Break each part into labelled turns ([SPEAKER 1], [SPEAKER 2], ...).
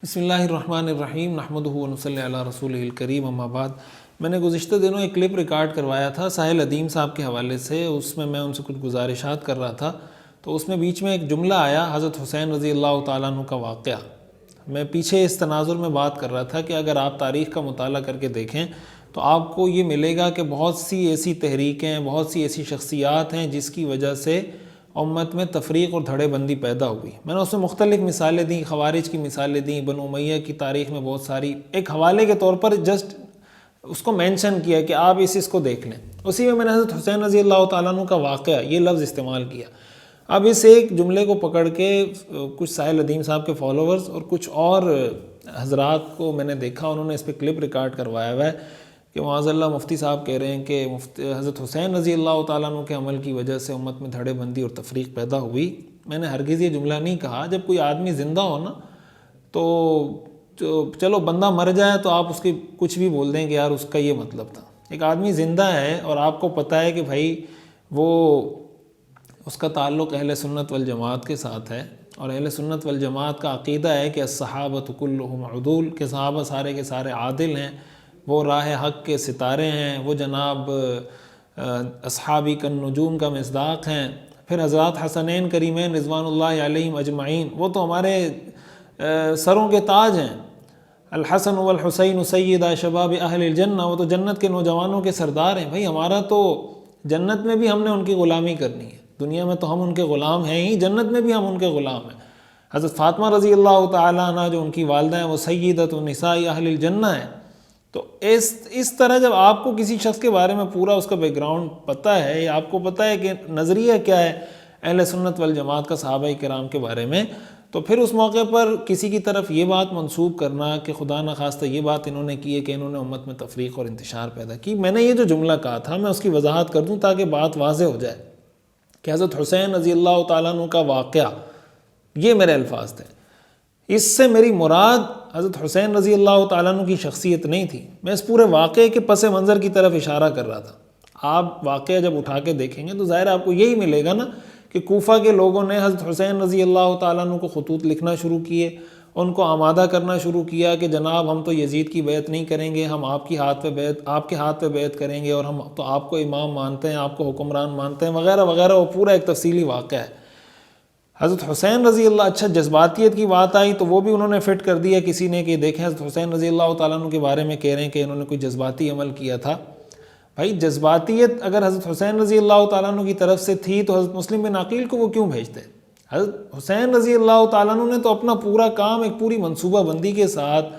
[SPEAKER 1] بسم اللہ الرحمن الرحیم نحمدہ ونصلی علی رسولہ الکریم اما بعد۔ میں نے گزشتہ دنوں ایک کلپ ریکارڈ کروایا تھا ساحل ادیم صاحب کے حوالے سے، اس میں ان سے کچھ گزارشات کر رہا تھا، تو اس میں بیچ میں ایک جملہ آیا حضرت حسین رضی اللہ تعالیٰ عنہ کا واقعہ۔ میں پیچھے اس تناظر میں بات کر رہا تھا کہ اگر آپ تاریخ کا مطالعہ کر کے دیکھیں تو آپ کو یہ ملے گا کہ بہت سی ایسی تحریکیں، بہت سی ایسی شخصیات ہیں جس کی وجہ سے امت میں تفریق اور دھڑے بندی پیدا ہوئی۔ میں نے اس میں مختلف مثالیں دیں، خوارج کی مثالیں دیں، بنو امیہ کی تاریخ میں بہت ساری، ایک حوالے کے طور پر جسٹ اس کو مینشن کیا کہ آپ اس کو دیکھ لیں۔ اسی میں نے حضرت حسین رضی اللہ تعالیٰ عنہ کا واقعہ یہ لفظ استعمال کیا۔ اب اس ایک جملے کو پکڑ کے کچھ ساحل ادیم صاحب کے فالوورز اور کچھ اور حضرات کو میں نے دیکھا، انہوں نے اس پہ کلپ ریکارڈ کروایا ہوا ہے کہ معاذ اللہ مفتی صاحب کہہ رہے ہیں کہ حضرت حسین رضی اللہ تعالیٰ عنہ کے عمل کی وجہ سے امت میں دھڑے بندی اور تفریق پیدا ہوئی۔ میں نے ہرگز یہ جملہ نہیں کہا۔ جب کوئی آدمی زندہ ہو نا تو چلو بندہ مر جائے تو آپ اس کی کچھ بھی بول دیں کہ یار اس کا یہ مطلب تھا۔ ایک آدمی زندہ ہے اور آپ کو پتہ ہے کہ بھائی وہ اس کا تعلق اہل سنت والجماعت کے ساتھ ہے، اور اہل سنت والجماعت کا عقیدہ ہے کہ الصحابۃ کلہم عدول، کہ صحابہ سارے کے سارے عادل ہیں، وہ راہ حق کے ستارے ہیں، وہ جناب اصحابی کالنجوم کا مصداق ہیں۔ پھر حضرات حسنین کریمین رضوان اللہ علیہم اجمعین، وہ تو ہمارے سروں کے تاج ہیں۔ الحسن والحسین سیدا شباب اہل الجنہ، وہ تو جنت کے نوجوانوں کے سردار ہیں۔ بھائی ہمارا تو جنت میں بھی ہم نے ان کی غلامی کرنی ہے، دنیا میں تو ہم ان کے غلام ہیں ہی، جنت میں بھی ہم ان کے غلام ہیں۔ حضرت فاطمہ رضی اللہ تعالیٰ عنہ جو ان کی والدہ ہیں وہ سیدۃ نساء اہل الجنہ ہیں۔ تو اس طرح جب آپ کو کسی شخص کے بارے میں پورا اس کا بیک گراؤنڈ پتہ ہے، یا آپ کو پتہ ہے کہ نظریہ کیا ہے اہل سنت والجماعت کا صحابہ کرام کے بارے میں، تو پھر اس موقع پر کسی کی طرف یہ بات منسوب کرنا کہ خدا نخواستہ یہ بات انہوں نے کی ہے کہ انہوں نے امت میں تفریق اور انتشار پیدا کی۔ میں نے یہ جو جملہ کہا تھا میں اس کی وضاحت کر دوں تاکہ بات واضح ہو جائے کہ حضرت حسین رضی اللہ تعالیٰ عنہ کا واقعہ، یہ میرے الفاظ تھے۔ اس سے میری مراد حضرت حسین رضی اللہ تعالیٰ عنہ کی شخصیت نہیں تھی، میں اس پورے واقعے کے پس منظر کی طرف اشارہ کر رہا تھا۔ آپ واقعہ جب اٹھا کے دیکھیں گے تو ظاہر آپ کو یہی ملے گا نا کہ کوفہ کے لوگوں نے حضرت حسین رضی اللہ تعالیٰ عنہ کو خطوط لکھنا شروع کیے، ان کو آمادہ کرنا شروع کیا کہ جناب ہم تو یزید کی بیعت نہیں کریں گے، ہم آپ کے ہاتھ پہ بیعت کریں گے، اور ہم تو آپ کو امام مانتے ہیں، آپ کو حکمران مانتے ہیں، وغیرہ وغیرہ۔ وہ پورا ایک تفصیلی واقعہ ہے۔ حضرت حسین رضی اللہ، اچھا جذباتیت کی بات آئی تو وہ بھی انہوں نے فٹ کر دیا کسی نے کہ دیکھیں حضرت حسین رضی اللہ تعالیٰ عنہ کے بارے میں کہہ رہے ہیں کہ انہوں نے کوئی جذباتی عمل کیا تھا۔ بھائی جذباتیت اگر حضرت حسین رضی اللہ تعالیٰ عنہ کی طرف سے تھی تو حضرت مسلم بن عقیل کو وہ کیوں بھیجتے؟ حضرت حسین رضی اللہ تعالیٰ عنہ نے تو اپنا پورا کام ایک پوری منصوبہ بندی کے ساتھ،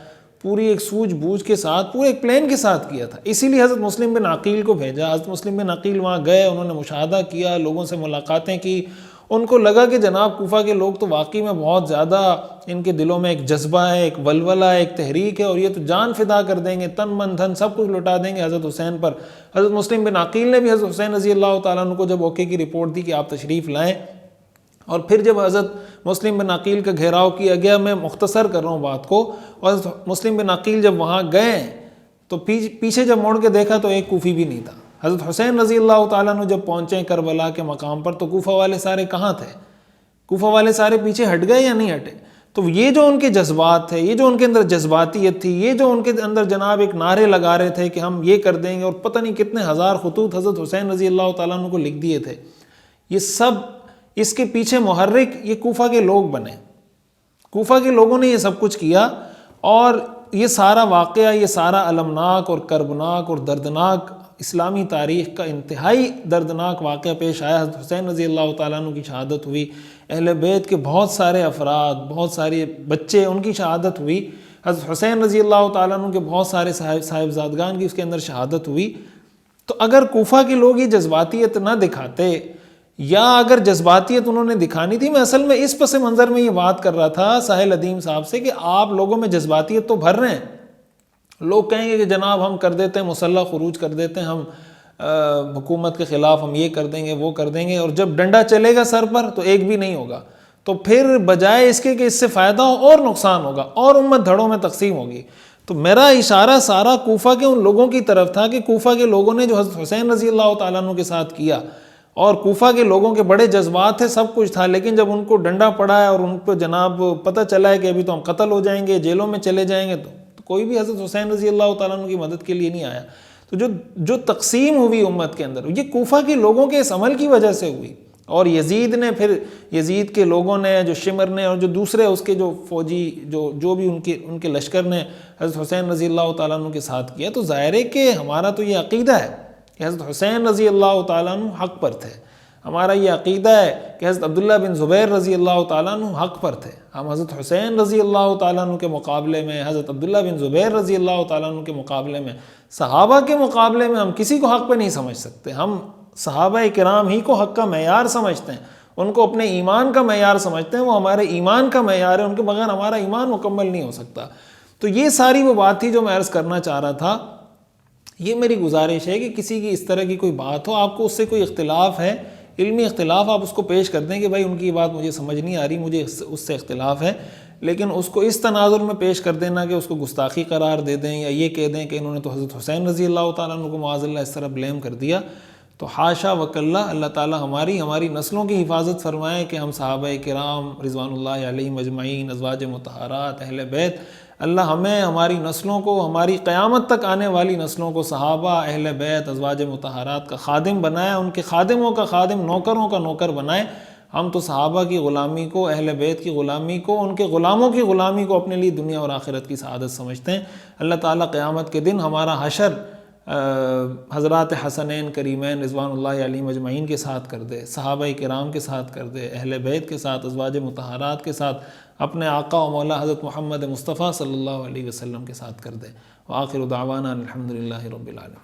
[SPEAKER 1] پوری ایک سوجھ بوجھ کے ساتھ، پورے ایک پلان کے ساتھ کیا تھا، اسی لیے حضرت مسلم بن عقیل کو بھیجا۔ حضرت مسلم بن عقیل وہاں گئے، انہوں نے مشاہدہ کیا، لوگوں سے ملاقاتیں کی، ان کو لگا کہ جناب کوفہ کے لوگ تو واقعی میں بہت زیادہ ان کے دلوں میں ایک جذبہ ہے، ایک ولولہ ہے، ایک تحریک ہے، اور یہ تو جان فدا کر دیں گے، تن من دھن سب کچھ لٹا دیں گے حضرت حسین پر۔ حضرت مسلم بن عقیل نے بھی حضرت حسین رضی اللہ تعالیٰ عنہ کو جب اوکے کی رپورٹ دی کہ آپ تشریف لائیں، اور پھر جب حضرت مسلم بن عقیل کا گھیراؤ کیا گیا، میں مختصر کر رہا ہوں بات کو، اور حضرت مسلم بن عقیل جب وہاں گئے تو پیچھے جب موڑ کے دیکھا تو ایک کوفی بھی نہیں تھا۔ حضرت حسین رضی اللہ تعالیٰ عنہ جب پہنچے کربلا کے مقام پر تو کوفہ والے سارے کہاں تھے؟ کوفہ والے سارے پیچھے ہٹ گئے یا نہیں ہٹے؟ تو یہ جو ان کے جذبات تھے، یہ جو ان کے اندر جذباتیت تھی، یہ جو ان کے اندر جناب ایک نعرے لگا رہے تھے کہ ہم یہ کر دیں گے، اور پتہ نہیں کتنے ہزار خطوط حضرت حسین رضی اللہ تعالیٰ عنہ کو لکھ دیے تھے، یہ سب اس کے پیچھے محرک یہ کوفہ کے لوگ بنے۔ کوفہ کے لوگوں نے یہ سب کچھ کیا، اور یہ سارا واقعہ، یہ سارا المناک اور کربناک اور دردناک اسلامی تاریخ کا انتہائی دردناک واقعہ پیش آیا۔ حضرت حسین رضی اللہ تعالیٰ عنہ کی شہادت ہوئی، اہل بیت کے بہت سارے افراد، بہت سارے بچے، ان کی شہادت ہوئی۔ حضرت حسین رضی اللہ تعالیٰ عنہ کے بہت سارے صاحبزادگان کی اس کے اندر شہادت ہوئی۔ تو اگر کوفہ کے لوگ یہ جذباتیت نہ دکھاتے، یا اگر جذباتیت انہوں نے دکھانی تھی، میں اصل میں اس پس منظر میں یہ بات کر رہا تھا ساحل ادیم صاحب سے کہ آپ لوگوں میں جذباتیت تو بھر رہے ہیں، لوگ کہیں گے کہ جناب ہم کر دیتے ہیں، مسلح خروج کر دیتے ہیں، ہم حکومت کے خلاف ہم یہ کر دیں گے، وہ کر دیں گے، اور جب ڈنڈا چلے گا سر پر تو ایک بھی نہیں ہوگا، تو پھر بجائے اس کے کہ اس سے فائدہ ہو اور نقصان ہوگا، اور امت دھڑوں میں تقسیم ہوگی۔ تو میرا اشارہ سارا کوفہ کے ان لوگوں کی طرف تھا کہ کوفہ کے لوگوں نے جو حضرت حسین رضی اللہ تعالیٰ عنہ کے ساتھ کیا، اور کوفہ کے لوگوں کے بڑے جذبات تھے، سب کچھ تھا، لیکن جب ان کو ڈنڈا پڑا ہے اور ان کو جناب پتہ چلا ہے کہ ابھی تو ہم قتل ہو جائیں گے، جیلوں میں چلے جائیں گے، تو کوئی بھی حضرت حسین رضی اللہ تعالیٰ عنہ کی مدد کے لیے نہیں آیا۔ تو جو تقسیم ہوئی امت کے اندر، یہ کوفہ کے لوگوں کے اس عمل کی وجہ سے ہوئی، اور یزید نے پھر یزید کے لوگوں نے، جو شمر نے اور جو دوسرے اس کے جو فوجی جو بھی ان کے لشکر نے حضرت حسین رضی اللہ تعالیٰ عنہ کے ساتھ کیا، تو ظاہر ہے کہ ہمارا تو یہ عقیدہ ہے کہ حضرت حسین رضی اللہ تعالیٰ عنہ حق پر تھے، ہمارا یہ عقیدہ ہے کہ حضرت عبداللہ بن زبیر رضی اللہ تعالیٰ عنہ حق پر تھے، ہم حضرت حسین رضی اللہ تعالیٰ عنہ کے مقابلے میں، حضرت عبداللہ بن زبیر رضی اللہ تعالیٰ عنہ کے مقابلے میں، صحابہ کے مقابلے میں ہم کسی کو حق پہ نہیں سمجھ سکتے۔ ہم صحابہ کرام ہی کو حق کا معیار سمجھتے ہیں، ان کو اپنے ایمان کا معیار سمجھتے ہیں، وہ ہمارے ایمان کا معیار ہے، ان کے بغیر ہمارا ایمان مکمل نہیں ہو سکتا۔ تو یہ ساری وہ بات تھی جو میں عرض کرنا چاہ رہا تھا۔ یہ میری گزارش ہے کہ کسی کی اس طرح کی کوئی بات ہو، آپ کو اس سے کوئی اختلاف ہے، علمی اختلاف، آپ اس کو پیش کر دیں کہ بھائی ان کی بات مجھے سمجھ نہیں آ رہی، مجھے اس سے اختلاف ہے، لیکن اس کو اس تناظر میں پیش کر دینا کہ اس کو گستاخی قرار دے دیں، یا یہ کہہ دیں کہ انہوں نے تو حضرت حسین رضی اللہ تعالیٰ عنہ کو معاذ اللہ اس طرح بلیم کر دیا، تو حاشا وکلہ، اللہ تعالیٰ ہماری نسلوں کی حفاظت فرمائے کہ ہم صحابہ کرام رضوان اللہ علیہم اجمعین، ازواج مطہرات، اہل بیت، اللہ ہمیں، ہماری نسلوں کو، ہماری قیامت تک آنے والی نسلوں کو صحابہ، اہل بیت، ازواج مطہرات کا خادم بنائے، ان کے خادموں کا خادم، نوکروں کا نوکر بنائے۔ ہم تو صحابہ کی غلامی کو، اہل بیت کی غلامی کو، ان کے غلاموں کی غلامی کو اپنے لیے دنیا اور آخرت کی سعادت سمجھتے ہیں۔ اللہ تعالیٰ قیامت کے دن ہمارا حشر حضرات حسنین کریمین رضوان اللہ علیہم اجمعین کے ساتھ کر دے، صحابہ کرام کے ساتھ کر دے، اہل بیت کے ساتھ، ازواج مطہرات کے ساتھ، اپنے آقا و مولا حضرت محمد مصطفیٰ صلی اللہ علیہ وسلم کے ساتھ کر دے۔ وآخر دعوانا الحمدللہ رب العالمین۔